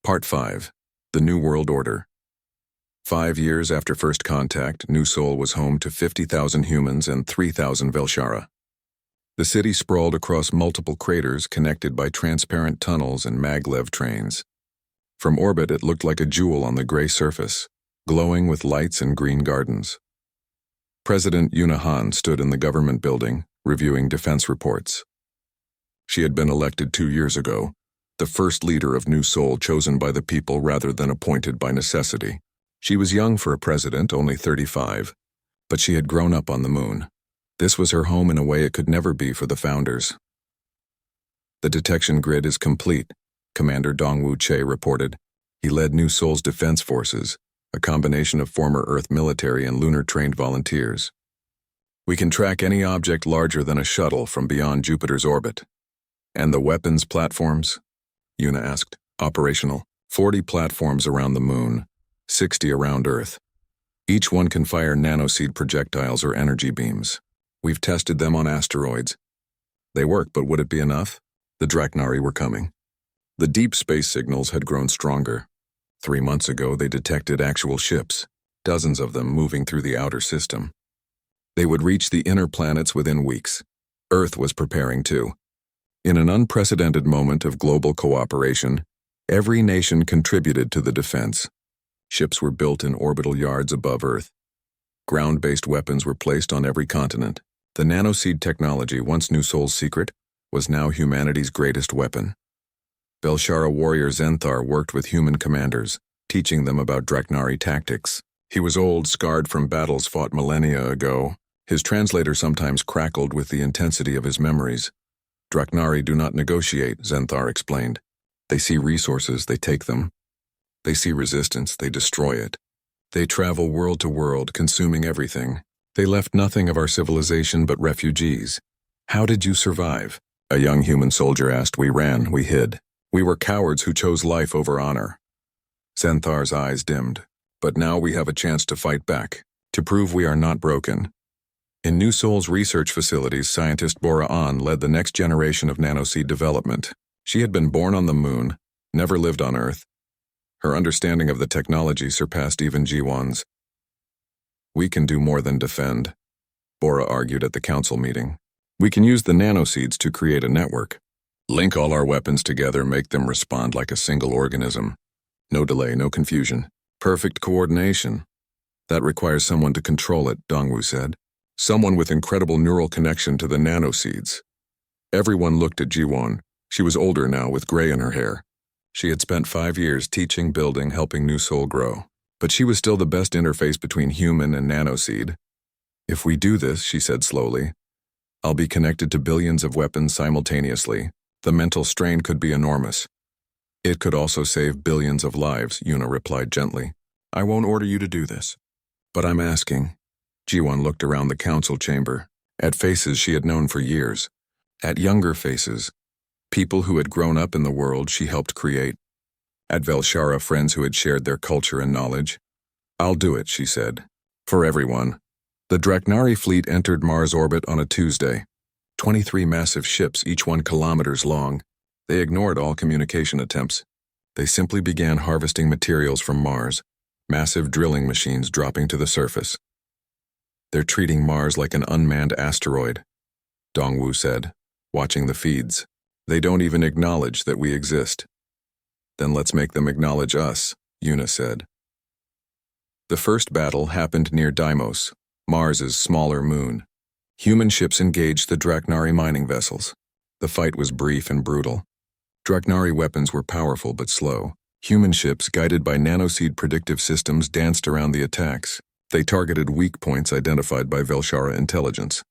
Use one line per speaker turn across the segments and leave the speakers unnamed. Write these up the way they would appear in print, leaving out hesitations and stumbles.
Part 5. The New World Order. 5 years after first contact, New Sol was home to 50,000 humans and 3,000 Velshara. The city sprawled across multiple craters connected by transparent tunnels and maglev trains. From orbit, it looked like a jewel on the gray surface, glowing with lights and green gardens. President Yuna Han stood in the government building, reviewing defense reports. She had been elected 2 years ago, the first leader of New Sol chosen by the people rather than appointed by necessity. She was young for a president, only 35, but she had grown up on the moon. This was her home in a way it could never be for the founders. The detection grid is complete, Commander Dongwu Che reported. He led New Sol's defense forces, a combination of former Earth military and lunar-trained volunteers. We can track any object larger than a shuttle from beyond Jupiter's orbit. And the weapons platforms? Yuna asked. Operational. 40 platforms around the moon, 60 around Earth. Each one can fire nanoseed projectiles or energy beams. We've tested them on asteroids. They work, but would it be enough? The Draknari were coming. The deep space signals had grown stronger. 3 months ago, they detected actual ships, dozens of them moving through the outer system. They would reach the inner planets within weeks. Earth was preparing too. In an unprecedented moment of global cooperation, every nation contributed to the defense. Ships were built in orbital yards above Earth. Ground-based weapons were placed on every continent. The nanoseed technology, once New Sol's secret, was now humanity's greatest weapon. Velshara warrior Zenthar worked with human commanders, teaching them about Draknari tactics. He was old, scarred from battles fought millennia ago. His translator sometimes crackled with the intensity of his memories. Draknari do not negotiate, Zenthar explained. They see resources, they take them. They see resistance, they destroy it. They travel world to world, consuming everything. They left nothing of our civilization but refugees. How did you survive? A young human soldier asked. We ran, we hid. We were cowards who chose life over honor. Zenthar's eyes dimmed. But now we have a chance to fight back, to prove we are not broken. In New Sol's research facilities, scientist Bora An led the next generation of nanoseed development. She had been born on the moon, never lived on Earth. Her understanding of the technology surpassed even Jiwan's. We can do more than defend, Bora argued at the council meeting. We can use the nanoseeds to create a network. Link all our weapons together, make them respond like a single organism. No delay, no confusion. Perfect coordination. That requires someone to control it, Dongwu said. Someone with incredible neural connection to the nanoseeds. Everyone looked at Jiwon. She was older now, with gray in her hair. She had spent 5 years teaching, building, helping New Sol grow. But she was still the best interface between human and nanoseed. If we do this, she said slowly, I'll be connected to billions of weapons simultaneously. The mental strain could be enormous. It could also save billions of lives, Yuna replied gently. I won't order you to do this. But I'm asking. Jiwon looked around the council chamber, at faces she had known for years, at younger faces, people who had grown up in the world she helped create, at Velshara friends who had shared their culture and knowledge. I'll do it, she said. For everyone. The Draknari fleet entered Mars orbit on a Tuesday. 23 massive ships, each 1 kilometers long. They ignored all communication attempts. They simply began harvesting materials from Mars, massive drilling machines dropping to the surface. They're treating Mars like an unmanned asteroid, Dongwu said, watching the feeds. They don't even acknowledge that we exist. Then let's make them acknowledge us, Yuna said. The first battle happened near Deimos, Mars's smaller moon. Human ships engaged the Draknari mining vessels. The fight was brief and brutal. Draknari weapons were powerful but slow. Human ships, guided by nanoseed predictive systems, danced around the attacks. They targeted weak points identified by Velshara intelligence.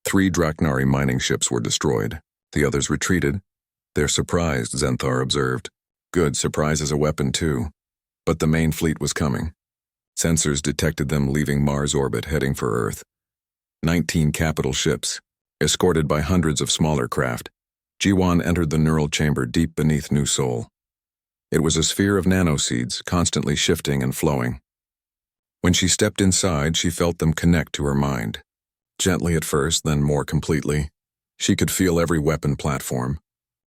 3 Draknari mining ships were destroyed. The others retreated. They're surprised, Zenthar observed. Good, surprise is a weapon too. But the main fleet was coming. Sensors detected them leaving Mars orbit, heading for Earth. 19 capital ships, escorted by hundreds of smaller craft. Jiwan entered the neural chamber deep beneath New Sol. It was a sphere of nanoseeds, constantly shifting and flowing. When she stepped inside, she felt them connect to her mind. Gently at first, then more completely. She could feel every weapon platform,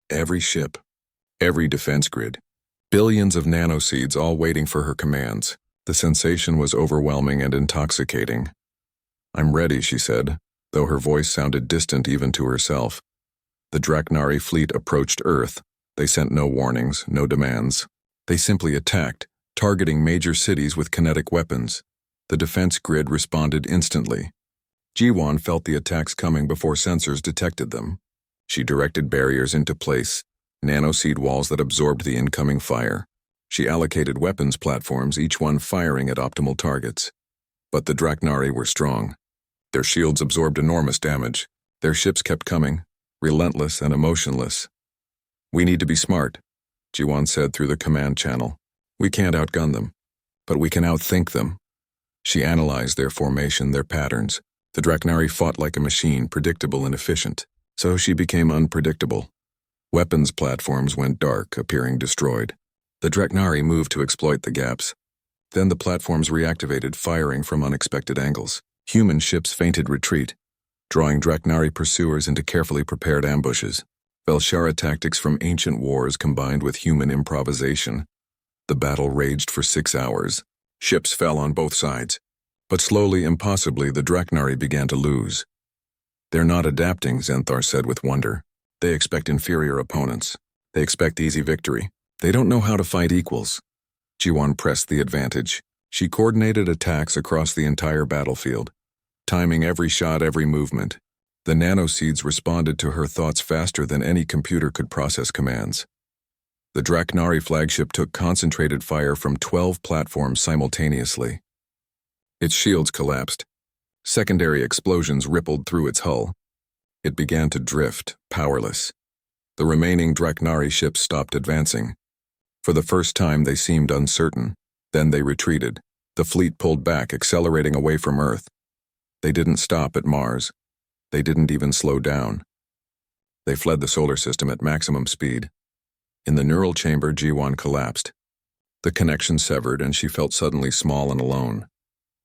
every ship, every defense grid. Billions of nanoseeds all waiting for her commands. The sensation was overwhelming and intoxicating. "I'm ready," she said, though her voice sounded distant even to herself. The Draknari fleet approached Earth. They sent no warnings, no demands. They simply attacked, targeting major cities with kinetic weapons. The defense grid responded instantly. Jiwon felt the attacks coming before sensors detected them. She directed barriers into place, nanoseed walls that absorbed the incoming fire. She allocated weapons platforms, each one firing at optimal targets. But the Draknari were strong. Their shields absorbed enormous damage. Their ships kept coming, relentless and emotionless. "We need to be smart," Jiwon said through the command channel. "We can't outgun them, but we can outthink them." She analyzed their formation, their patterns. The Draknari fought like a machine, predictable and efficient. So she became unpredictable. Weapons platforms went dark, appearing destroyed. The Draknari moved to exploit the gaps. Then the platforms reactivated, firing from unexpected angles. Human ships feinted retreat, drawing Draknari pursuers into carefully prepared ambushes. Velshara tactics from ancient wars combined with human improvisation. The battle raged for 6 hours. Ships fell on both sides. But slowly, impossibly, the Draknari began to lose. "They're not adapting," Zenthar said with wonder. "They expect inferior opponents. They expect easy victory. They don't know how to fight equals." Jiwon pressed the advantage. She coordinated attacks across the entire battlefield, timing every shot, every movement. The nanoseeds responded to her thoughts faster than any computer could process commands. The Draknari flagship took concentrated fire from 12 platforms simultaneously. Its shields collapsed. Secondary explosions rippled through its hull. It began to drift, powerless. The remaining Draknari ships stopped advancing. For the first time, they seemed uncertain. Then they retreated. The fleet pulled back, accelerating away from Earth. They didn't stop at Mars. They didn't even slow down. They fled the solar system at maximum speed. In the neural chamber, Jiwon collapsed. The connection severed, and she felt suddenly small and alone.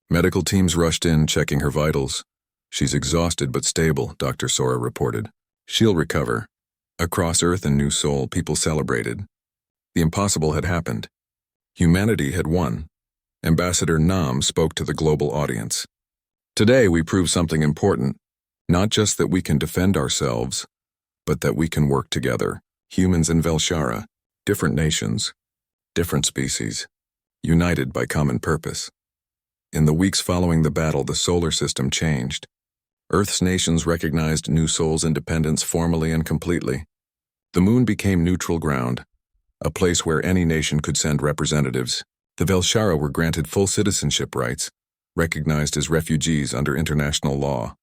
Medical teams rushed in, checking her vitals. "She's exhausted but stable," Dr. Sora reported. "She'll recover." Across Earth and New Sol, people celebrated. The impossible had happened. Humanity had won. Ambassador Nam spoke to the global audience. "Today we prove something important. Not just that we can defend ourselves, but that we can work together. Humans and Velshara, different nations, different species, united by common purpose." In the weeks following the battle, the solar system changed. Earth's nations recognized New Sol's independence formally and completely. The moon became neutral ground, a place where any nation could send representatives. The Velshara were granted full citizenship rights, recognized as refugees under international law.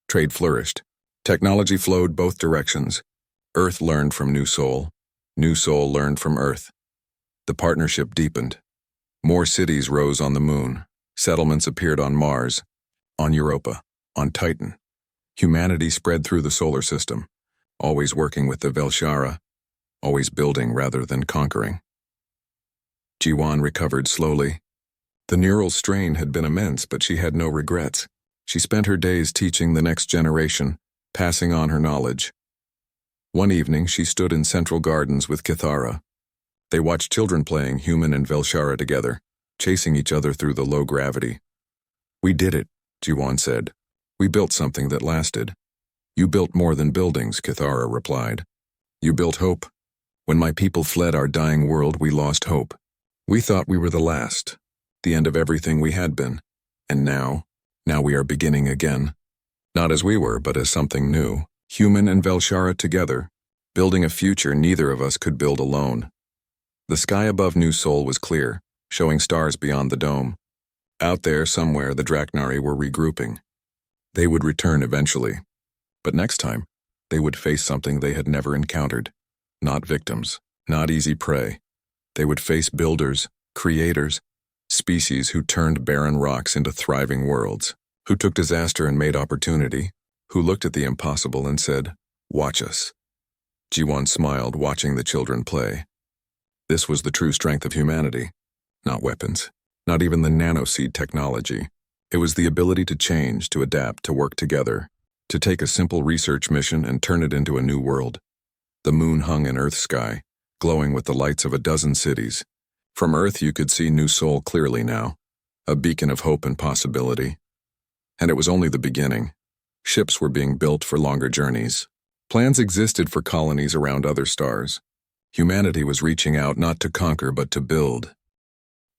Trade flourished. Technology flowed both directions. Earth learned from New Sol learned from Earth. The partnership deepened. More cities rose on the moon. Settlements appeared on Mars, on Europa, on Titan. Humanity spread through the solar system, always working with the Velshara, always building rather than conquering. Jiwon recovered slowly. The neural strain had been immense, but she had no regrets. She spent her days teaching the next generation, passing on her knowledge. One evening, she stood in Central Gardens with Kithara. They watched children playing human and Velshara together, chasing each other through the low gravity. "We did it," Jiwon said. "We built something that lasted." "You built more than buildings," Kithara replied. "You built hope. When my people fled our dying world, we lost hope. We thought we were the last, the end of everything we had been. And now we are beginning again. Not as we were, but as something new. Human and Velshara together, building a future neither of us could build alone." The sky above New Sol was clear, showing stars beyond the dome. Out there, somewhere, the Draknari were regrouping. They would return eventually. But next time, they would face something they had never encountered. Not victims, not easy prey. They would face builders, creators, species who turned barren rocks into thriving worlds, who took disaster and made opportunity, who looked at the impossible and said, "Watch us." Jiwon smiled, watching the children play. This was the true strength of humanity. Not weapons, not even the nanoseed technology. It was the ability to change, to adapt, to work together, to take a simple research mission and turn it into a new world. The moon hung in Earth's sky, glowing with the lights of a dozen cities. From Earth you could see New Sol clearly now, a beacon of hope and possibility. And it was only the beginning. Ships were being built for longer journeys. Plans existed for colonies around other stars. Humanity was reaching out not to conquer but to build.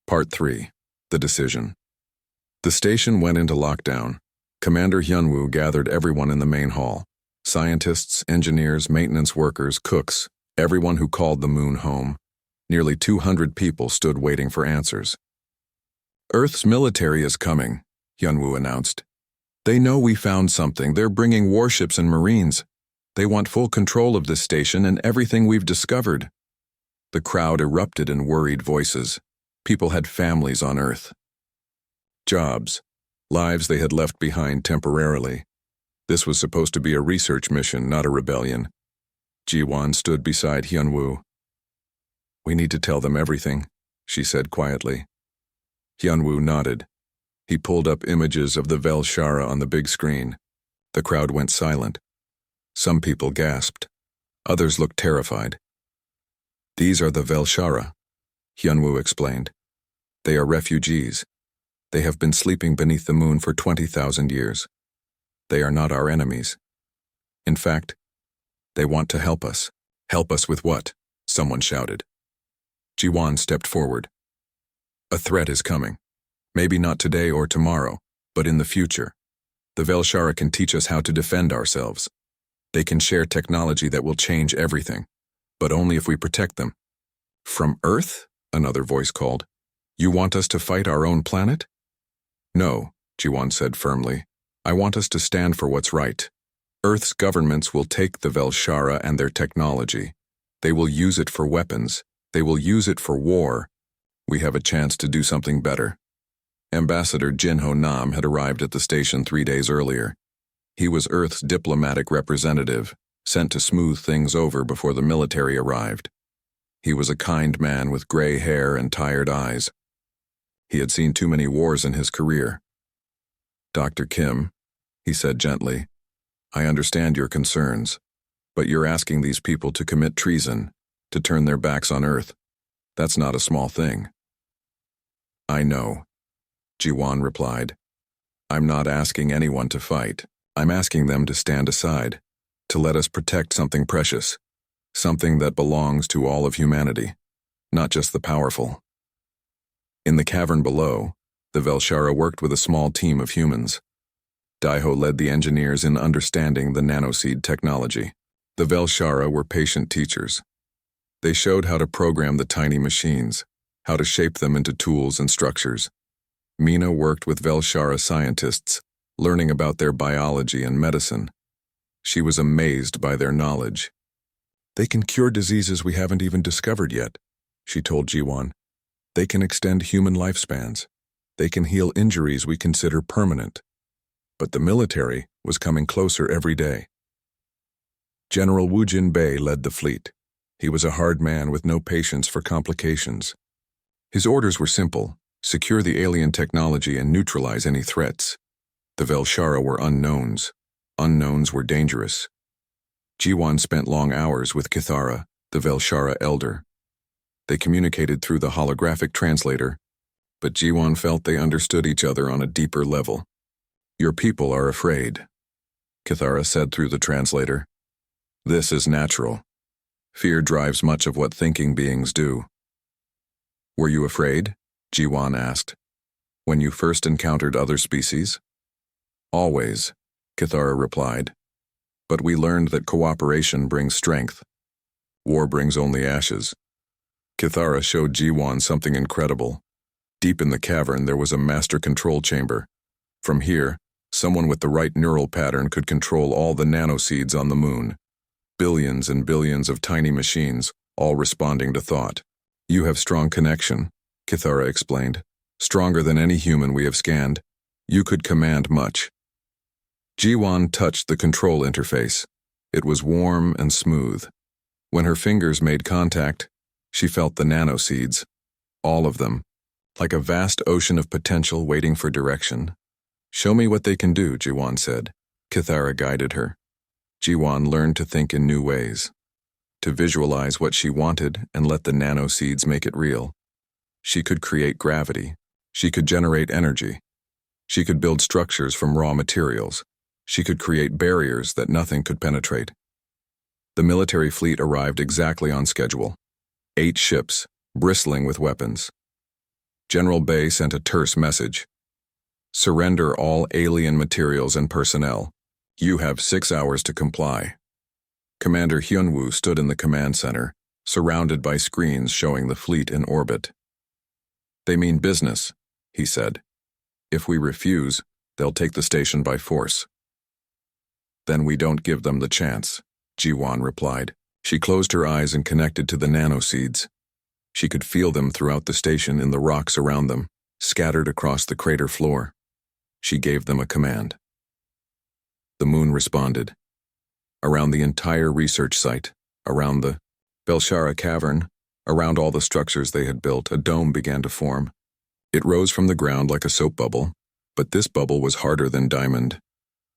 Part 3. The Decision. The station went into lockdown. Commander Hyunwoo gathered everyone in the main hall. Scientists, engineers, maintenance workers, cooks, everyone who called the moon home. Nearly 200 people stood waiting for answers. Earth's military is coming, Hyunwoo announced. They know we found something. They're bringing warships and marines. They want full control of this station and everything we've discovered. The crowd erupted in worried voices. People had families on Earth. Jobs, lives they had left behind temporarily. This was supposed to be a research mission, not a rebellion. Ji-won stood beside Hyunwoo. We need to tell them everything, she said quietly. Hyunwoo nodded. He pulled up images of the Velshara on the big screen. The crowd went silent. Some people gasped. Others looked terrified. These are the Velshara, Hyunwoo explained. They are refugees. They have been sleeping beneath the moon for 20,000 years. They are not our enemies. In fact, they want to help us. Help us with what? Someone shouted. Ji-won stepped forward. A threat is coming. Maybe not today or tomorrow, but in the future. The Velshara can teach us how to defend ourselves. They can share technology that will change everything, but only if we protect them. From Earth? Another voice called. You want us to fight our own planet? No, Ji-won said firmly. I want us to stand for what's right. Earth's governments will take the Velshara and their technology. They will use it for weapons. They will use it for war. We have a chance to do something better. Ambassador Jin-ho Nam had arrived at the station 3 days earlier. He was Earth's diplomatic representative, sent to smooth things over before the military arrived. He was a kind man with gray hair and tired eyes. He had seen too many wars in his career. Dr. Kim, he said gently, I understand your concerns, but you're asking these people to commit treason, to turn their backs on Earth. That's not a small thing. I know, Ji-won replied. I'm not asking anyone to fight. I'm asking them to stand aside, to let us protect something precious, something that belongs to all of humanity, not just the powerful. In the cavern below, the Velshara worked with a small team of humans. Daiho led the engineers in understanding the nanoseed technology. The Velshara were patient teachers. They showed how to program the tiny machines, how to shape them into tools and structures. Mina worked with Velshara scientists, learning about their biology and medicine. She was amazed by their knowledge. They can cure diseases we haven't even discovered yet, she told Ji-won. They can extend human lifespans. They can heal injuries we consider permanent. But the military was coming closer every day. General Woo Jin-bae led the fleet. He was a hard man with no patience for complications. His orders were simple: secure the alien technology and neutralize any threats. The Velshara were unknowns. Unknowns were dangerous. Ji-won spent long hours with Kithara, the Velshara elder. They communicated through the holographic translator, but Ji-won felt they understood each other on a deeper level. Your people are afraid, Kithara said through the translator. This is natural. Fear drives much of what thinking beings do. Were you afraid? Ji-won asked. When you first encountered other species? Always, Kithara replied. But we learned that cooperation brings strength. War brings only ashes. Kithara showed Ji-won something incredible. Deep in the cavern there was a master control chamber. From here, someone with the right neural pattern could control all the nanoseeds on the moon. Billions and billions of tiny machines, all responding to thought. You have strong connection, Kithara explained. Stronger than any human we have scanned. You could command much. Ji-won touched the control interface. It was warm and smooth. When her fingers made contact, she felt the nanoseeds. All of them. Like a vast ocean of potential waiting for direction. Show me what they can do, Ji-won said. Kithara guided her. Ji-won learned to think in new ways. to visualize what she wanted and let the nanoseeds make it real. She could create gravity. She could generate energy. She could build structures from raw materials. She could create barriers that nothing could penetrate. The military fleet arrived exactly on schedule. 8 ships, bristling with weapons. General Bay sent a terse message. Surrender all alien materials and personnel. You have 6 hours to comply. Commander Hyunwoo stood in the command center, surrounded by screens showing the fleet in orbit. They mean business, he said. If we refuse, they'll take the station by force. Then we don't give them the chance, Ji-won replied. She closed her eyes and connected to the nanoseeds. She could feel them throughout the station in the rocks around them, scattered across the crater floor. She gave them a command. The moon responded. Around the entire research site, around the Belshara cavern, around all the structures they had built, a dome began to form. It rose from the ground like a soap bubble, but this bubble was harder than diamond.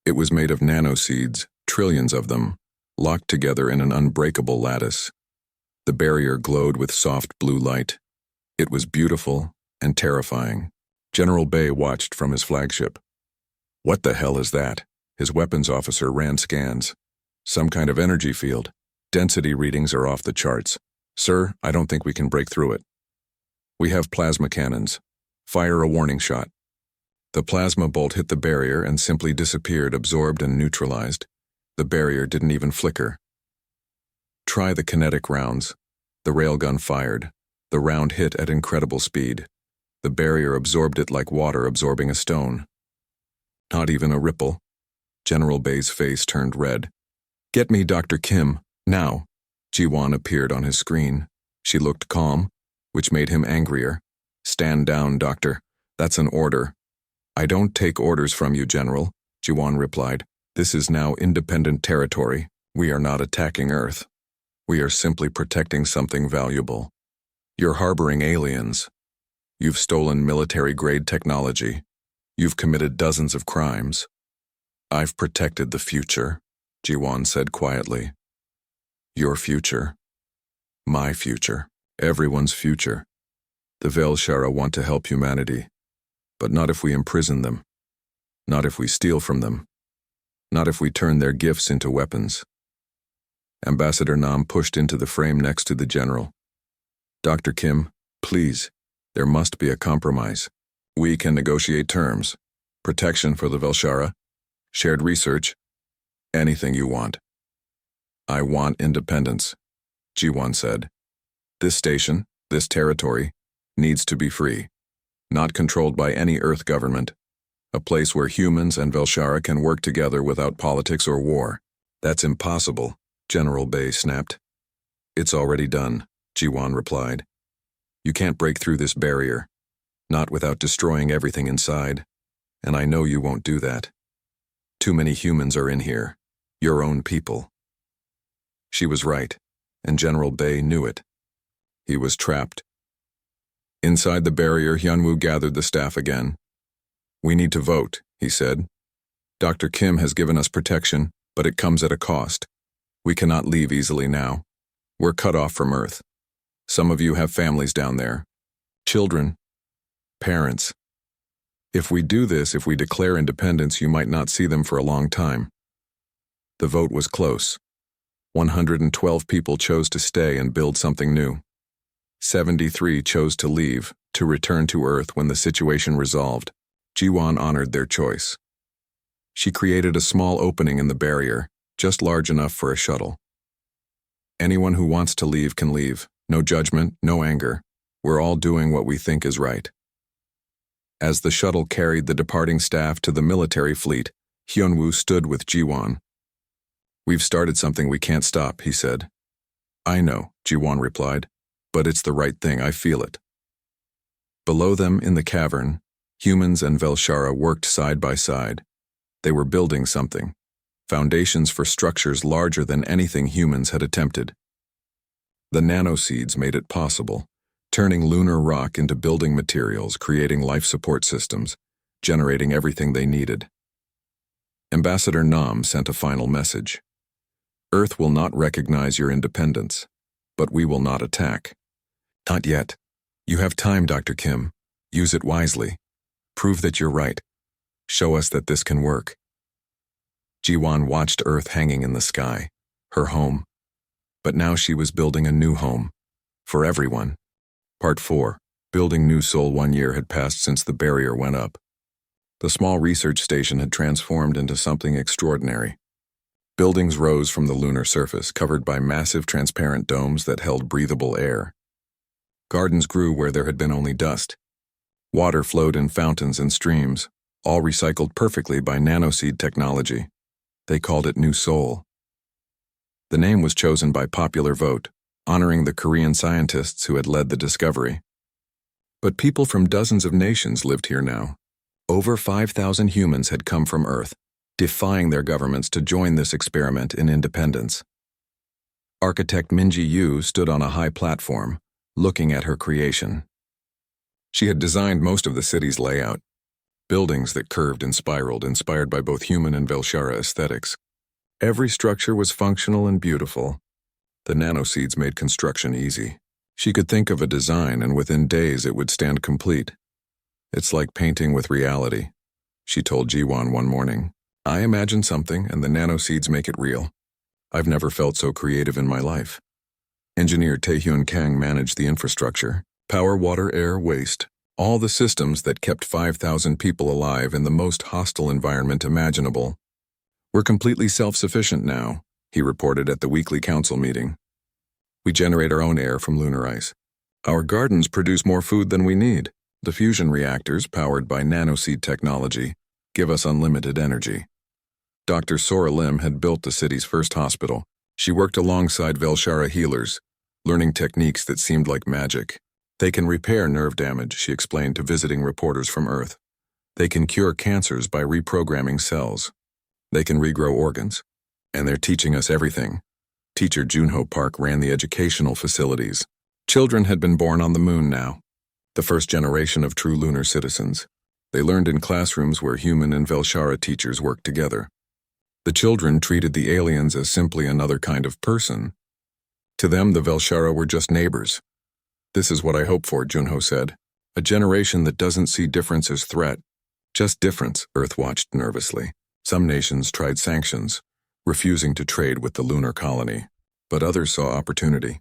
It was made of nanoseeds, trillions of them, locked together in an unbreakable lattice. The barrier glowed with soft blue light. It was beautiful and terrifying. General Bay watched from his flagship. What the hell is that? His weapons officer ran scans. Some kind of energy field. Density readings are off the charts. Sir, I don't think we can break through it. We have plasma cannons. Fire a warning shot. The plasma bolt hit the barrier and simply disappeared, absorbed and neutralized. The barrier didn't even flicker. Try the kinetic rounds. The railgun fired. The round hit at incredible speed. The barrier absorbed it like water absorbing a stone. Not even a ripple. General Bay's face turned red. Get me Dr. Kim, now. Ji-won appeared on his screen. She looked calm, which made him angrier. Stand down, Doctor. That's an order. I don't take orders from you, General, Ji-won replied. This is now independent territory. We are not attacking Earth. We are simply protecting something valuable. You're harboring aliens. You've stolen military-grade technology. You've committed dozens of crimes. I've protected the future, Ji-won said quietly. Your future. My future. Everyone's future. The Velshara want to help humanity, but not if we imprison them. Not if we steal from them. Not if we turn their gifts into weapons. Ambassador Nam pushed into the frame next to the general. Dr. Kim, please, there must be a compromise. We can negotiate terms. Protection for the Velshara. Shared research. Anything you want. I want independence, Ji-won said. This station, this territory, needs to be free. Not controlled by any Earth government. A place where humans and Velshara can work together without politics or war. That's impossible, General Bay snapped. It's already done, Ji-won replied. You can't break through this barrier. Not without destroying everything inside. And I know you won't do that. Too many humans are in here. Your own people. She was right, and General Bay knew it. He was trapped. Inside the barrier, Hyunwoo gathered the staff again. We need to vote, he said. Dr. Kim has given us protection, but it comes at a cost. We cannot leave easily now. We're cut off from Earth. Some of you have families down there. Children. Parents. If we do this, if we declare independence, you might not see them for a long time. The vote was close. 112 people chose to stay and build something new. 73 chose to leave, to return to Earth when the situation resolved. Ji-won honored their choice. She created a small opening in the barrier, just large enough for a shuttle. Anyone who wants to leave can leave. No judgment, no anger. We're all doing what we think is right. As the shuttle carried the departing staff to the military fleet, Hyunwoo stood with Ji-won. We've started something we can't stop, he said. I know, Ji-won replied, but it's the right thing, I feel it. Below them in the cavern, humans and Velshara worked side by side. They were building something, foundations for structures larger than anything humans had attempted. The nanoseeds made it possible, turning lunar rock into building materials, creating life support systems, generating everything they needed. Ambassador Nam sent a final message. Earth will not recognize your independence, but we will not attack. Not yet. You have time, Dr. Kim. Use it wisely. Prove that you're right. Show us that this can work. Jiwon watched Earth hanging in the sky, her home. But now she was building a new home. For everyone. Part 4. Building New Seoul. 1 year had passed since the barrier went up. The small research station had transformed into something extraordinary. Buildings rose from the lunar surface, covered by massive transparent domes that held breathable air. Gardens grew where there had been only dust. Water flowed in fountains and streams, all recycled perfectly by nanoseed technology. They called it New Seoul. The name was chosen by popular vote, honoring the Korean scientists who had led the discovery. But people from dozens of nations lived here now. Over 5,000 humans had come from Earth, defying their governments to join this experiment in independence. Architect Minji Yu stood on a high platform, looking at her creation. She had designed most of the city's layout, buildings that curved and spiraled, inspired by both human and Velshara aesthetics. Every structure was functional and beautiful. The nanoseeds made construction easy. She could think of a design, and within days it would stand complete. It's like painting with reality, she told Jiwon one morning. I imagine something, and the nanoseeds make it real. I've never felt so creative in my life. Engineer Taehyun Kang managed the infrastructure, power, water, air, waste, all the systems that kept 5,000 people alive in the most hostile environment imaginable. We're completely self-sufficient now, he reported at the weekly council meeting. We generate our own air from lunar ice. Our gardens produce more food than we need. The fusion reactors, powered by nanoseed technology, give us unlimited energy. Dr. Sora Lim had built the city's first hospital. She worked alongside Velshara healers, learning techniques that seemed like magic. They can repair nerve damage, she explained to visiting reporters from Earth. They can cure cancers by reprogramming cells. They can regrow organs. And they're teaching us everything. Teacher Junho Park ran the educational facilities. Children had been born on the moon now, the first generation of true lunar citizens. They learned in classrooms where human and Velshara teachers worked together. The children treated the aliens as simply another kind of person. To them, the Velshara were just neighbors. This is what I hope for, Junho said. A generation that doesn't see difference as threat. Just difference, Earth watched nervously. Some nations tried sanctions, refusing to trade with the lunar colony. But others saw opportunity.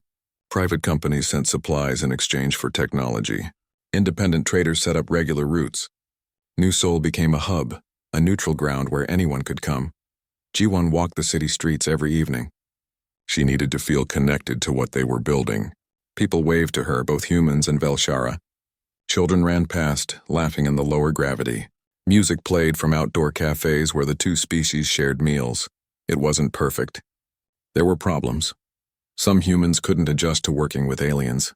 Private companies sent supplies in exchange for technology. Independent traders set up regular routes. New Seoul became a hub, a neutral ground where anyone could come. Jiwon walked the city streets every evening. She needed to feel connected to what they were building. People waved to her, both humans and Velshara. Children ran past, laughing in the lower gravity. Music played from outdoor cafes where the two species shared meals. It wasn't perfect. There were problems. Some humans couldn't adjust to working with aliens.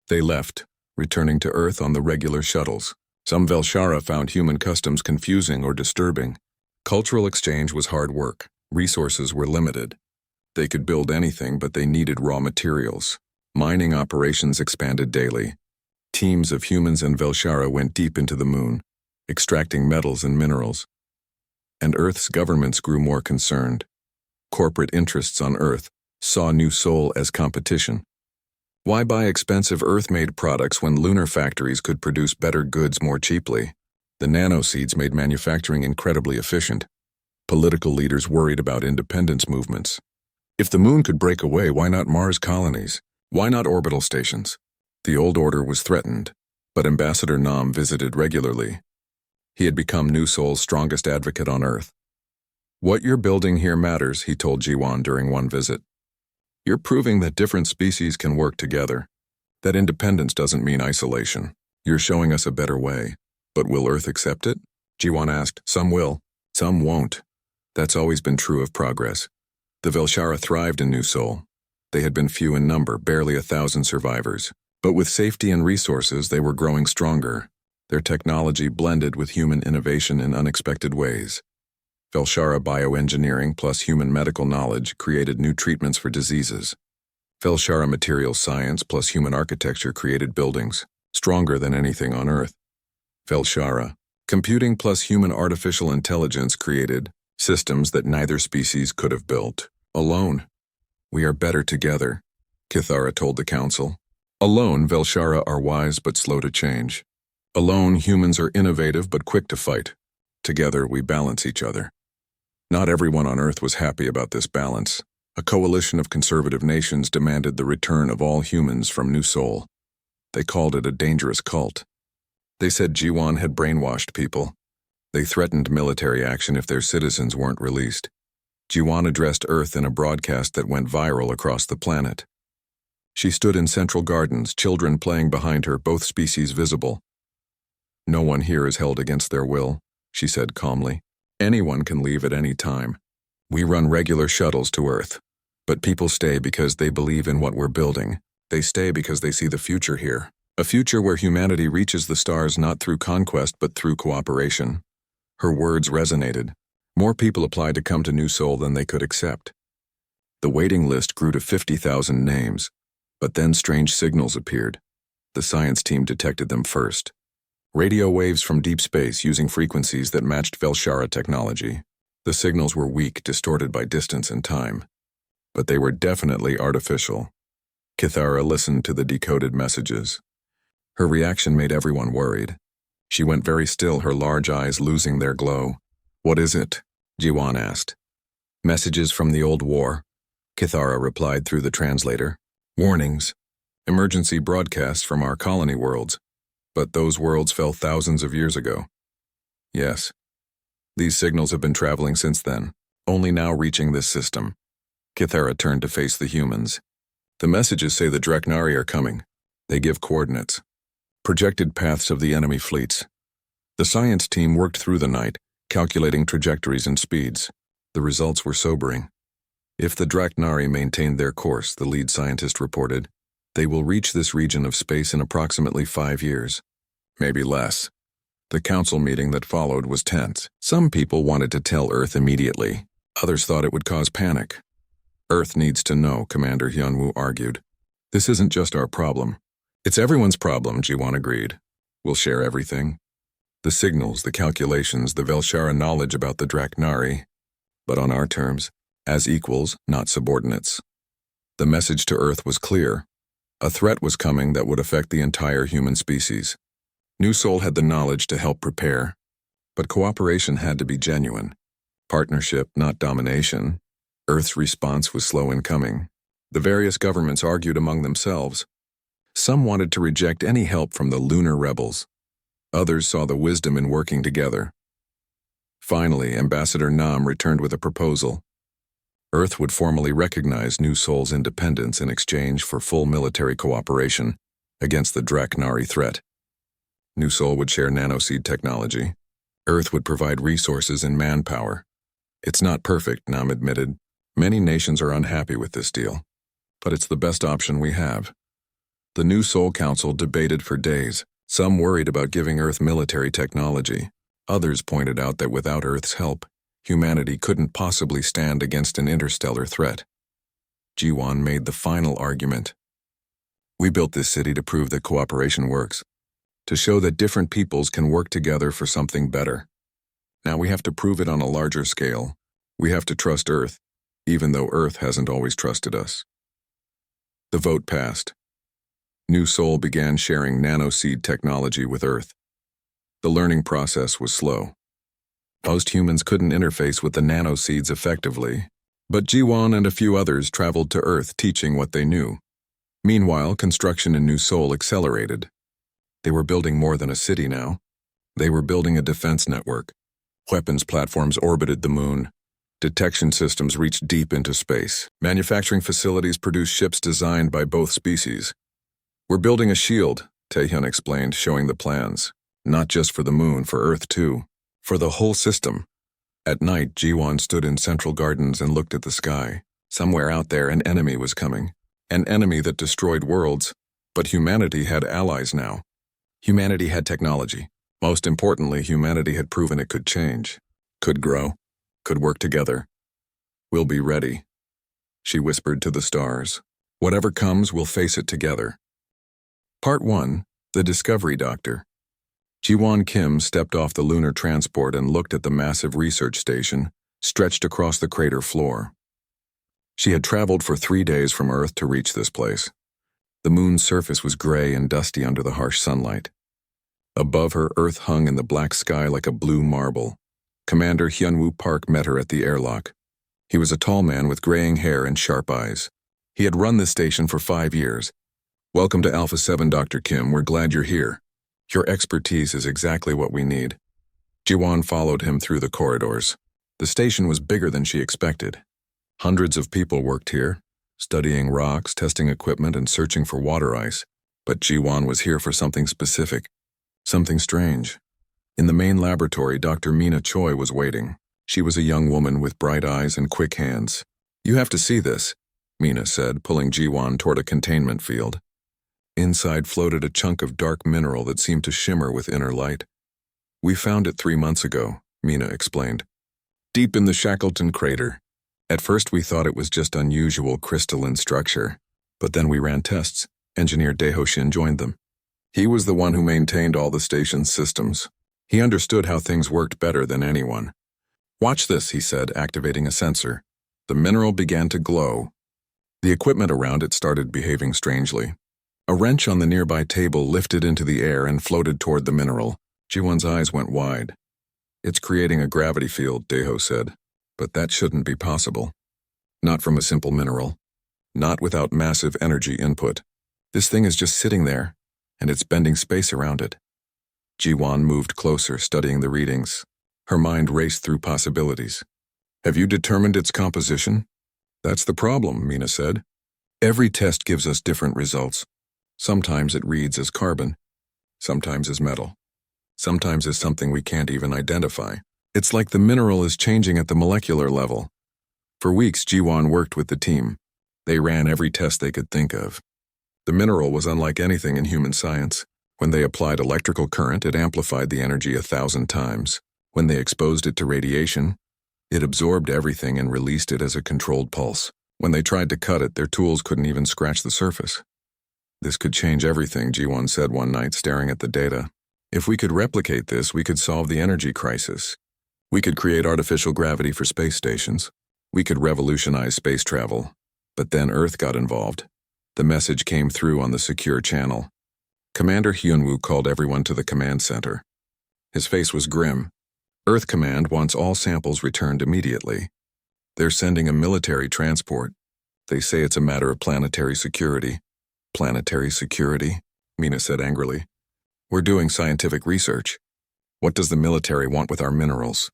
They left, returning to Earth on the regular shuttles. Some Velshara found human customs confusing or disturbing. Cultural exchange was hard work. Resources were limited. They could build anything, but they needed raw materials. Mining operations expanded daily. Teams of humans and Velshara went deep into the moon, extracting metals and minerals. And Earth's governments grew more concerned. Corporate interests on Earth saw New Seoul as competition. Why buy expensive Earth-made products when lunar factories could produce better goods more cheaply? The nanoseeds made manufacturing incredibly efficient. Political leaders worried about independence movements. If the moon could break away, why not Mars colonies? Why not orbital stations? The old order was threatened, but Ambassador Nam visited regularly. He had become New Seoul's strongest advocate on Earth. What you're building here matters, he told Jiwon during one visit. You're proving that different species can work together. That independence doesn't mean isolation. You're showing us a better way. But will Earth accept it? Jiwon asked. Some will, some won't. That's always been true of progress. The Velshara thrived in New Seoul. They had been few in number, barely 1,000 survivors. But with safety and resources, they were growing stronger. Their technology blended with human innovation in unexpected ways. Velshara bioengineering plus human medical knowledge created new treatments for diseases. Velshara material science plus human architecture created buildings, stronger than anything on Earth. Velshara computing plus human artificial intelligence created systems that neither species could have built. Alone, we are better together, Kithara told the council. Alone, Velshara are wise but slow to change. Alone, humans are innovative but quick to fight. Together, we balance each other. Not everyone on Earth was happy about this balance. A coalition of conservative nations demanded the return of all humans from New Sol. They called it a dangerous cult. They said Jiwan had brainwashed people. They threatened military action if their citizens weren't released. Jiwan addressed Earth in a broadcast that went viral across the planet. She stood in Central Gardens, children playing behind her, both species visible. "No one here is held against their will," she said calmly. "Anyone can leave at any time. We run regular shuttles to Earth. But people stay because they believe in what we're building. They stay because they see the future here. A future where humanity reaches the stars not through conquest but through cooperation." Her words resonated. More people applied to come to New Sol than they could accept. The waiting list grew to 50,000 names. But then strange signals appeared. The science team detected them first. Radio waves from deep space using frequencies that matched Velshara technology. The signals were weak, distorted by distance and time. But they were definitely artificial. Kithara listened to the decoded messages. Her reaction made everyone worried. She went very still, her large eyes losing their glow. "What is it?" Jiwan asked. "Messages from the old war," Kithara replied through the translator. "Warnings. Emergency broadcasts from our colony worlds. But those worlds fell thousands of years ago." "Yes. These signals have been traveling since then, only now reaching this system." Kithara turned to face the humans. "The messages say the Draknari are coming. They give coordinates. Projected paths of the enemy fleets." The science team worked through the night, calculating trajectories and speeds. The results were sobering. "If the Draknari maintained their course," the lead scientist reported, "they will reach this region of space in approximately 5 years. Maybe less." The council meeting that followed was tense. Some people wanted to tell Earth immediately. Others thought it would cause panic. "Earth needs to know," Commander Hyunwoo argued. "This isn't just our problem. It's everyone's problem," Jiwan agreed. "We'll share everything. The signals, the calculations, the Velshara knowledge about the Draknari. But on our terms, as equals, not subordinates." The message to Earth was clear. A threat was coming that would affect the entire human species. New Sol had the knowledge to help prepare. But cooperation had to be genuine. Partnership, not domination. Earth's response was slow in coming. The various governments argued among themselves. Some wanted to reject any help from the lunar rebels. Others saw the wisdom in working together. Finally, Ambassador Nam returned with a proposal. Earth would formally recognize New Sol's independence in exchange for full military cooperation against the Draknari threat. New Sol would share nanoseed technology. Earth would provide resources and manpower. "It's not perfect," Nam admitted. "Many nations are unhappy with this deal. But it's the best option we have." The New Sol Council debated for days. Some worried about giving Earth military technology. Others pointed out that without Earth's help, humanity couldn't possibly stand against an interstellar threat. Jiwan made the final argument. "We built this city to prove that cooperation works, to show that different peoples can work together for something better. Now we have to prove it on a larger scale. We have to trust Earth, even though Earth hasn't always trusted us." The vote passed. New Sol began sharing nanoseed technology with Earth. The learning process was slow. Most humans couldn't interface with the nanoseeds effectively, but Jiwan and a few others traveled to Earth teaching what they knew. Meanwhile, construction in New Sol accelerated. They were building more than a city now. They were building a defense network. Weapons platforms orbited the moon. Detection systems reached deep into space. Manufacturing facilities produced ships designed by both species. "We're building a shield," Taehyun explained, showing the plans. "Not just for the moon, for Earth too. For the whole system." At night, Jiwan stood in Central Gardens and looked at the sky. Somewhere out there, an enemy was coming. An enemy that destroyed worlds. But humanity had allies now. Humanity had technology. Most importantly, humanity had proven it could change, could grow, could work together. "We'll be ready," she whispered to the stars. "Whatever comes, we'll face it together." Part 1, The Discovery Doctor. Jiwan Kim stepped off the lunar transport and looked at the massive research station stretched across the crater floor. She had traveled for 3 days from Earth to reach this place. The moon's surface was gray and dusty under the harsh sunlight. Above her, Earth hung in the black sky like a blue marble. Commander Hyunwoo Park met her at the airlock. He was a tall man with graying hair and sharp eyes. He had run this station for 5 years. "Welcome to Alpha 7, Dr. Kim. We're glad you're here. Your expertise is exactly what we need." Jiwon followed him through the corridors. The station was bigger than she expected. Hundreds of people worked here, studying rocks, testing equipment, and searching for water ice. But Jiwon was here for something specific, something strange. In the main laboratory, Dr. Mina Choi was waiting. She was a young woman with bright eyes and quick hands. "You have to see this," Mina said, pulling Jiwon toward a containment field. Inside floated a chunk of dark mineral that seemed to shimmer with inner light. "We found it 3 months ago," Mina explained. "Deep in the Shackleton crater. At first we thought it was just unusual crystalline structure, but then we ran tests. Engineer Daeho Shin joined them. He was the one who maintained all the station's systems. He understood how things worked better than anyone. "Watch this," he said, activating a sensor. The mineral began to glow. The equipment around it started behaving strangely. A wrench on the nearby table lifted into the air and floated toward the mineral. Jiwon's eyes went wide. "It's creating a gravity field," Daeho said. "But that shouldn't be possible. Not from a simple mineral. Not without massive energy input. This thing is just sitting there, and it's bending space around it." Jiwon moved closer, studying the readings. Her mind raced through possibilities. "Have you determined its composition?" "That's the problem," Mina said. "Every test gives us different results. Sometimes it reads as carbon, sometimes as metal, sometimes as something we can't even identify. It's like the mineral is changing at the molecular level." For weeks, Jiwon worked with the team. They ran every test they could think of. The mineral was unlike anything in human science. When they applied electrical current, it amplified the energy 1,000 times. When they exposed it to radiation, it absorbed everything and released it as a controlled pulse. When they tried to cut it, their tools couldn't even scratch the surface. "This could change everything," Jiwon said one night, staring at the data. "If we could replicate this, we could solve the energy crisis. We could create artificial gravity for space stations. We could revolutionize space travel." But then Earth got involved. The message came through on the secure channel. Commander Hyunwoo called everyone to the command center. His face was grim. "Earth Command wants all samples returned immediately. They're sending a military transport. They say it's a matter of planetary security." "Planetary security?" Mina said angrily. "We're doing scientific research. What does the military want with our minerals?"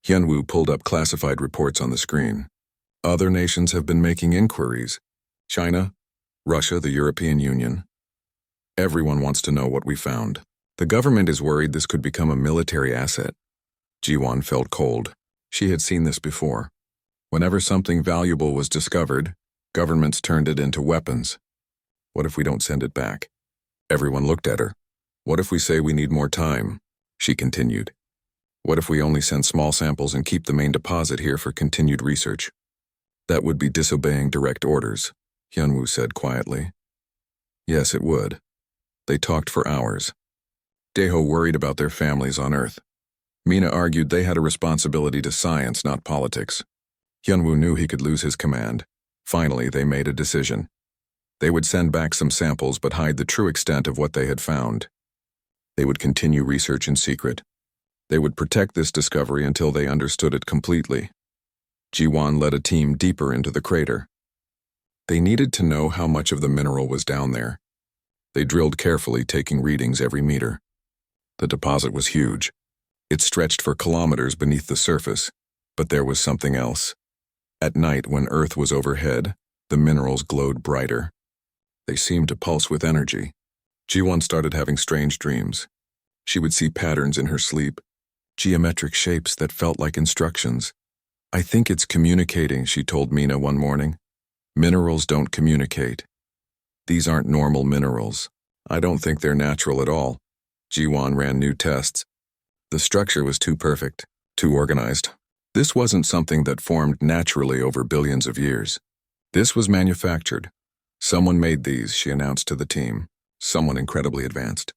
Hyunwoo pulled up classified reports on the screen. "Other nations have been making inquiries. China, Russia, the European Union. Everyone wants to know what we found. The government is worried this could become a military asset." Jiwon felt cold. She had seen this before. Whenever something valuable was discovered, governments turned it into weapons. "What if we don't send it back?" Everyone looked at her. "What if we say we need more time?" She continued. "What if we only send small samples and keep the main deposit here for continued research?" "That would be disobeying direct orders," Hyunwoo said quietly. "Yes, it would." They talked for hours. Daeho worried about their families on Earth. Mina argued they had a responsibility to science, not politics. Hyunwoo knew he could lose his command. Finally, they made a decision. They would send back some samples but hide the true extent of what they had found. They would continue research in secret. They would protect this discovery until they understood it completely. Jiwon led a team deeper into the crater. They needed to know how much of the mineral was down there. They drilled carefully, taking readings every meter. The deposit was huge. It stretched for kilometers beneath the surface, but there was something else. At night, when Earth was overhead, the minerals glowed brighter. They seemed to pulse with energy. Jiwon started having strange dreams. She would see patterns in her sleep, geometric shapes that felt like instructions. "I think it's communicating," she told Mina one morning. "Minerals don't communicate. These aren't normal minerals. I don't think they're natural at all." Jiwon ran new tests. The structure was too perfect, too organized. This wasn't something that formed naturally over billions of years. This was manufactured. "Someone made these," she announced to the team. "Someone incredibly advanced.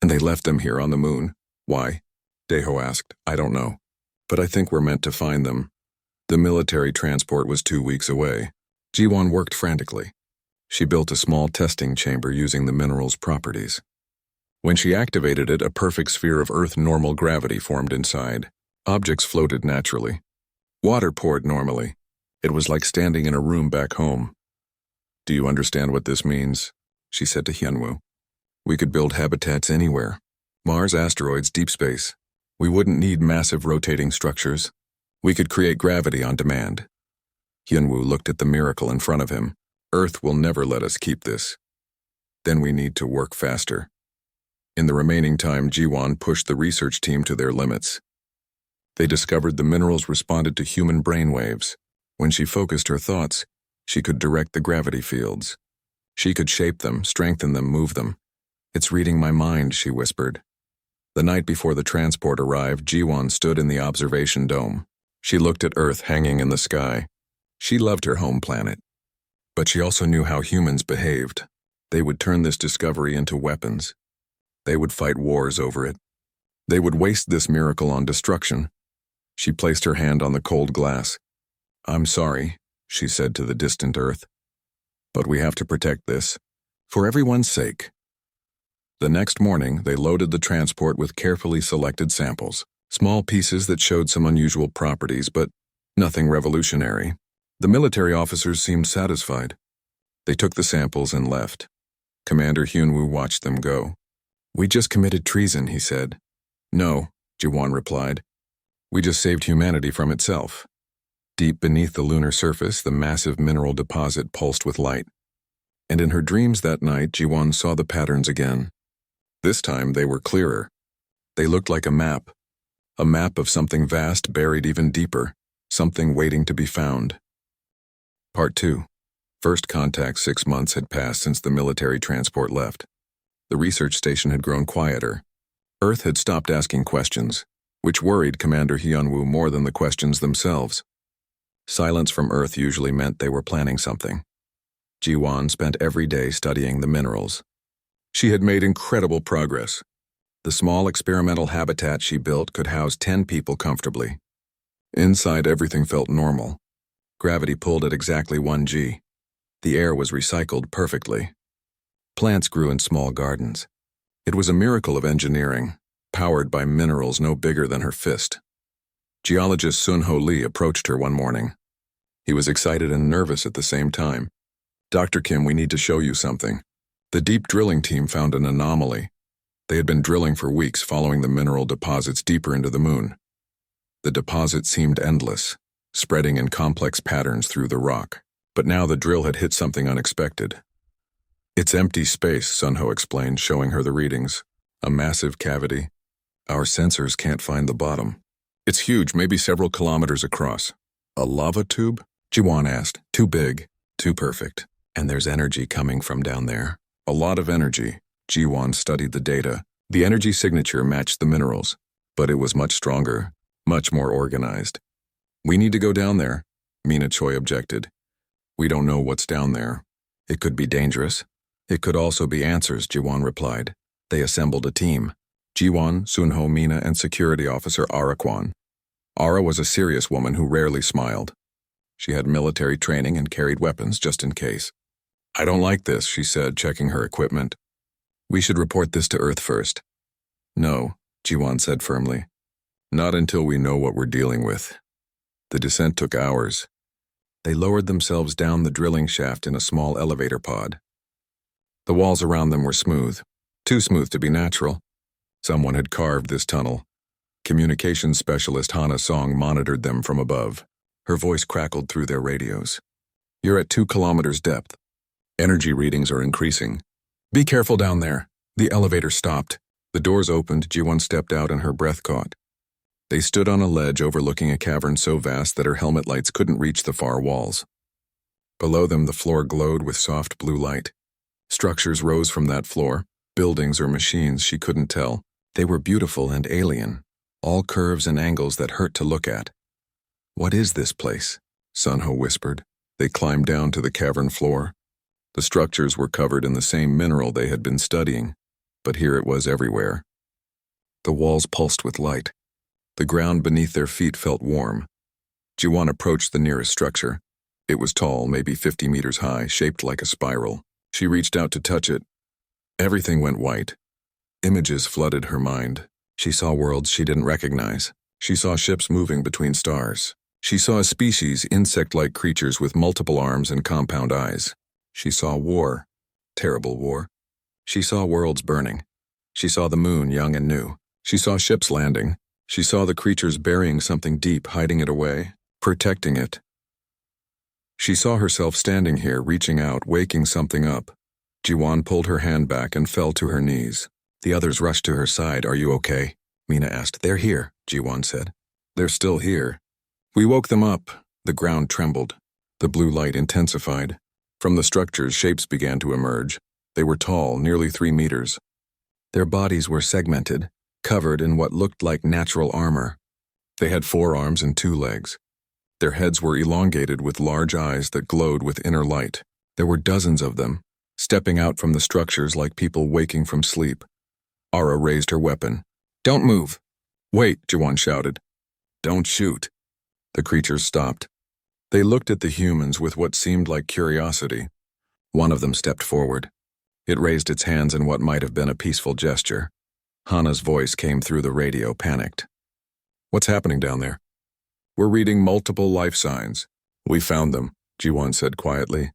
And they left them here on the moon. Why?" Daeho asked. "I don't know. But I think we're meant to find them." The military transport was 2 weeks away. Jiwon worked frantically. She built a small testing chamber using the mineral's properties. When she activated it, a perfect sphere of Earth normal gravity formed inside. Objects floated naturally. Water poured normally. It was like standing in a room back home. "Do you understand what this means?" she said to Hyunwoo. "We could build habitats anywhere. Mars, asteroids, deep space. We wouldn't need massive rotating structures. We could create gravity on demand." Hyunwoo looked at the miracle in front of him. "Earth will never let us keep this. Then we need to work faster." In the remaining time, Jiwon pushed the research team to their limits. They discovered the minerals responded to human brainwaves. When she focused her thoughts, she could direct the gravity fields. She could shape them, strengthen them, move them. "It's reading my mind," she whispered. The night before the transport arrived, Jiwon stood in the observation dome. She looked at Earth hanging in the sky. She loved her home planet. But she also knew how humans behaved. They would turn this discovery into weapons. They would fight wars over it. They would waste this miracle on destruction. She placed her hand on the cold glass. "I'm sorry," she said to the distant Earth. "But we have to protect this. For everyone's sake." The next morning, they loaded the transport with carefully selected samples. Small pieces that showed some unusual properties, but nothing revolutionary. The military officers seemed satisfied. They took the samples and left. Commander Hyunwoo watched them go. "We just committed treason," he said. "No," Jiwon replied. "We just saved humanity from itself." Deep beneath the lunar surface, the massive mineral deposit pulsed with light. And in her dreams that night, Jiwon saw the patterns again. This time they were clearer. They looked like a map of something vast buried even deeper, something waiting to be found. Part 2. First contact. 6 months had passed since the military transport left. The research station had grown quieter. Earth had stopped asking questions, which worried Commander Hyunwoo more than the questions themselves. Silence from Earth usually meant they were planning something. Jiwon spent every day studying the minerals. She had made incredible progress. The small experimental habitat she built could house 10 people comfortably. Inside, everything felt normal. Gravity pulled at exactly 1 g. The air was recycled perfectly. Plants grew in small gardens. It was a miracle of engineering, powered by minerals no bigger than her fist. Geologist Sun-Ho Lee approached her one morning. He was excited and nervous at the same time. "Dr. Kim, we need to show you something." The deep drilling team found an anomaly. They had been drilling for weeks, following the mineral deposits deeper into the moon. The deposit seemed endless, spreading in complex patterns through the rock. But now the drill had hit something unexpected. "It's empty space," Sun-Ho explained, showing her the readings. "A massive cavity. Our sensors can't find the bottom. It's huge, maybe several kilometers across." "A lava tube?" Jiwon asked. "Too big, too perfect. And there's energy coming from down there." "A lot of energy." Jiwon studied the data. The energy signature matched the minerals, but it was much stronger, much more organized. "We need to go down there," Mina Choi objected. "We don't know what's down there. It could be dangerous. It could also be answers," Jiwon replied. They assembled a team. Jiwon, Sun-Ho, Mina, and security officer Ara Kwan. Ara was a serious woman who rarely smiled. She had military training and carried weapons just in case. "I don't like this," she said, checking her equipment. "We should report this to Earth first." "No," Jiwon said firmly. "Not until we know what we're dealing with." The descent took hours. They lowered themselves down the drilling shaft in a small elevator pod. The walls around them were smooth, too smooth to be natural. Someone had carved this tunnel. Communications specialist Hana Song monitored them from above. Her voice crackled through their radios. "You're at 2 kilometers depth. Energy readings are increasing. Be careful down there." The elevator stopped. The doors opened. Jiwon stepped out and her breath caught. They stood on a ledge overlooking a cavern so vast that her helmet lights couldn't reach the far walls. Below them, the floor glowed with soft blue light. Structures rose from that floor, buildings or machines, she couldn't tell. They were beautiful and alien, all curves and angles that hurt to look at. "What is this place?" Sun-Ho whispered. They climbed down to the cavern floor. The structures were covered in the same mineral they had been studying, but here it was everywhere. The walls pulsed with light. The ground beneath their feet felt warm. Jiwon approached the nearest structure. It was tall, maybe 50 meters high, shaped like a spiral. She reached out to touch it. Everything went white. Images flooded her mind. She saw worlds she didn't recognize. She saw ships moving between stars. She saw a species, insect-like creatures with multiple arms and compound eyes. She saw war. Terrible war. She saw worlds burning. She saw the moon, young and new. She saw ships landing. She saw the creatures burying something deep, hiding it away, protecting it. She saw herself standing here, reaching out, waking something up. Jiwan pulled her hand back and fell to her knees. The others rushed to her side. "Are you okay?" Mina asked. "They're here," Jiwan said. "They're still here." "We woke them up." The ground trembled. The blue light intensified. From the structures, shapes began to emerge. They were tall, nearly 3 meters. Their bodies were segmented, covered in what looked like natural armor. They had 4 arms and 2 legs. Their heads were elongated with large eyes that glowed with inner light. There were dozens of them, stepping out from the structures like people waking from sleep. Ara raised her weapon. "Don't move." "Wait," Jiwan shouted. "Don't shoot." The creatures stopped. They looked at the humans with what seemed like curiosity. One of them stepped forward. It raised its hands in what might have been a peaceful gesture. Hana's voice came through the radio, panicked. "What's happening down there?" "We're reading multiple life signs." "We found them," Jiwan said quietly.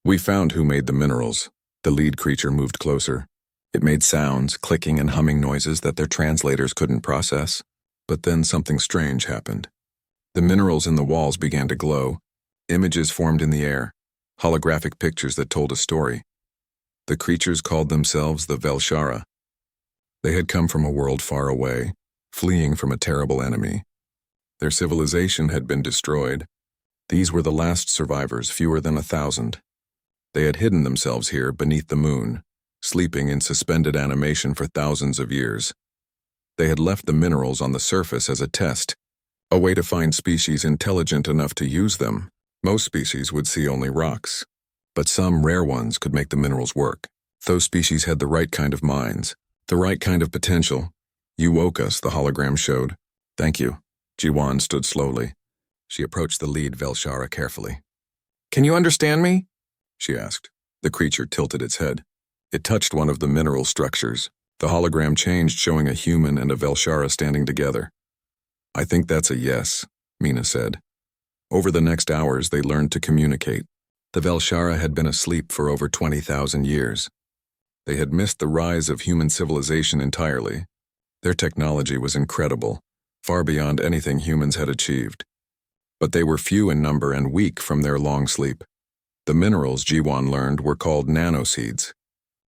"We found who made the minerals." The lead creature moved closer. It made sounds, clicking and humming noises that their translators couldn't process. But then something strange happened. The minerals in the walls began to glow. Images formed in the air, holographic pictures that told a story. The creatures called themselves the Velshara. They had come from a world far away, fleeing from a terrible enemy. Their civilization had been destroyed. These were the last survivors, fewer than 1,000. They had hidden themselves here beneath the moon, sleeping in suspended animation for thousands of years. They had left the minerals on the surface as a test, a way to find species intelligent enough to use them. Most species would see only rocks, but some rare ones could make the minerals work. Those species had the right kind of minds, the right kind of potential. "You woke us," the hologram showed. "Thank you." Jiwan stood slowly. She approached the lead Velshara carefully. "Can you understand me?" she asked. The creature tilted its head. It touched one of the mineral structures. The hologram changed, showing a human and a Velshara standing together. "I think that's a yes," Mina said. Over the next hours, they learned to communicate. The Velshara had been asleep for over 20,000 years. They had missed the rise of human civilization entirely. Their technology was incredible, far beyond anything humans had achieved. But they were few in number and weak from their long sleep. The minerals, Jiwan learned, were called nanoseeds.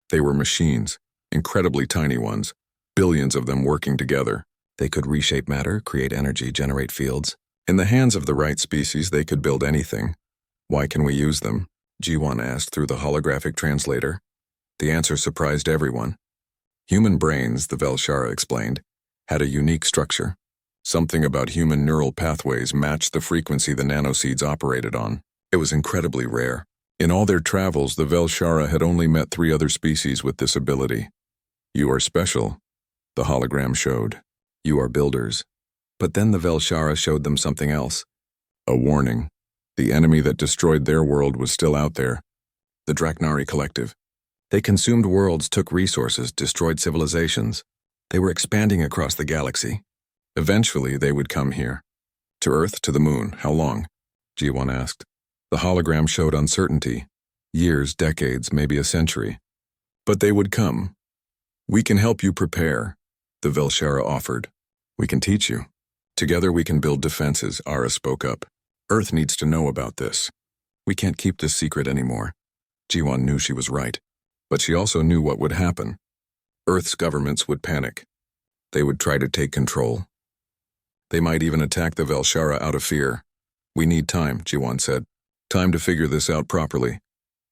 They were machines, incredibly tiny ones, billions of them working together. They could reshape matter, create energy, generate fields. In the hands of the right species, they could build anything. "Why can we use them?" Jiwan asked through the holographic translator. The answer surprised everyone. Human brains, the Velshara explained, had a unique structure. Something about human neural pathways matched the frequency the nanoseeds operated on. It was incredibly rare. In all their travels, the Velshara had only met 3 other species with this ability. "You are special," the hologram showed. "You are builders." But then the Velshara showed them something else. A warning. The enemy that destroyed their world was still out there. The Draknari Collective. They consumed worlds, took resources, destroyed civilizations. They were expanding across the galaxy. Eventually, they would come here. To Earth, to the moon. How long? Jiwan asked. The hologram showed uncertainty. Years, decades, maybe a century. But they would come. "We can help you prepare," the Velshara offered. "We can teach you. Together we can build defenses," Ara spoke up. "Earth needs to know about this. We can't keep this secret anymore." Jiwan knew she was right. But she also knew what would happen. Earth's governments would panic. They would try to take control. They might even attack the Velshara out of fear. "We need time," Jiwan said. "Time to figure this out properly."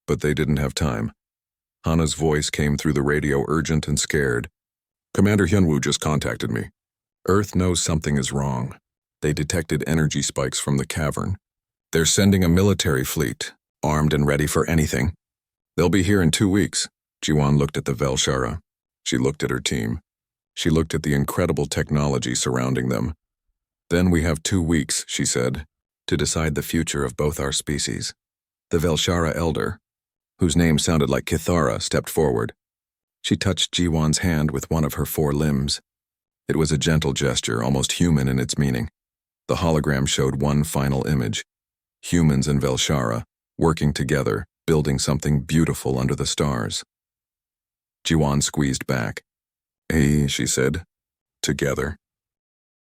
But they didn't have time. Hana's voice came through the radio, urgent and scared. "Commander Hyunwoo just contacted me. Earth knows something is wrong. They detected energy spikes from the cavern. They're sending a military fleet, armed and ready for anything. They'll be here in 2 weeks." Jiwan looked at the Velshara. She looked at her team. She looked at the incredible technology surrounding them. "Then we have 2 weeks," she said, to decide the future of both our species. The Velshara elder, whose name sounded like Kithara, stepped forward. She touched Jiwan's hand with one of her 4 limbs. It was a gentle gesture, almost human in its meaning. The hologram showed one final image: humans and Velshara, working together, building something beautiful under the stars. Jiwan squeezed back. "Hey," she said. "Together."